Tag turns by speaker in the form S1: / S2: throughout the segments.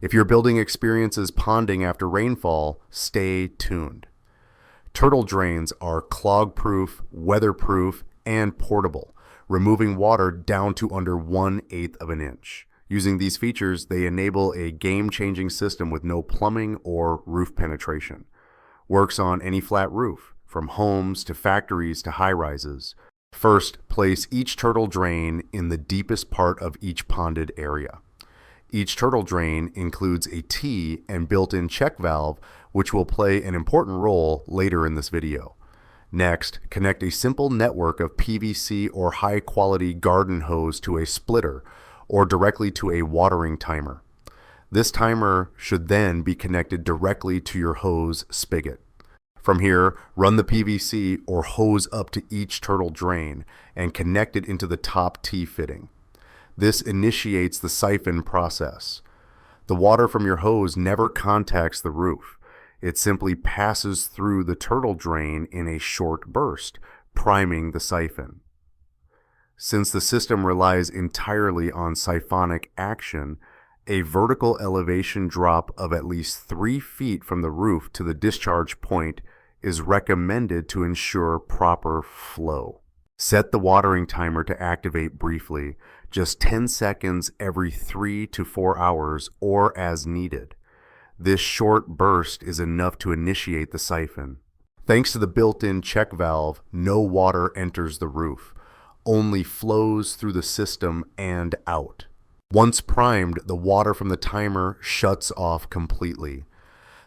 S1: If your building experiences ponding after rainfall, stay tuned. Turtle drains are clog-proof, weatherproof, and portable, removing water down to under 1/8 of an inch. Using these features, they enable a game-changing system with no plumbing or roof penetration. Works on any flat roof, from homes to factories to high-rises. First, place each turtle drain in the deepest part of each ponded area. Each turtle drain includes a T and built-in check valve, which will play an important role later in this video. Next, connect a simple network of PVC or high-quality garden hose to a splitter or directly to a watering timer. This timer should then be connected directly to your hose spigot. From here, run the PVC or hose up to each turtle drain and connect it into the top T fitting. This initiates the siphon process. The water from your hose never contacts the roof. It simply passes through the turtle drain in a short burst, priming the siphon. Since the system relies entirely on siphonic action, a vertical elevation drop of at least 3 feet from the roof to the discharge point is recommended to ensure proper flow. Set the watering timer to activate briefly, just 10 seconds every 3 to 4 hours or as needed. This short burst is enough to initiate the siphon. Thanks to the built-in check valve, no water enters the roof, only flows through the system and out. Once primed, the water from the timer shuts off completely.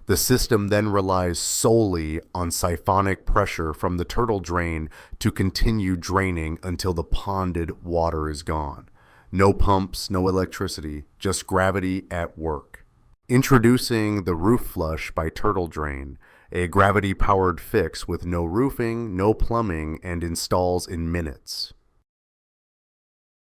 S1: The system then relies solely on siphonic pressure from the turtle drain to continue draining until the ponded water is gone. No pumps, no electricity, just gravity at work. Introducing the Roof Flush by Turtledrain, a gravity-powered fix with no roofing, no plumbing, and installs in minutes.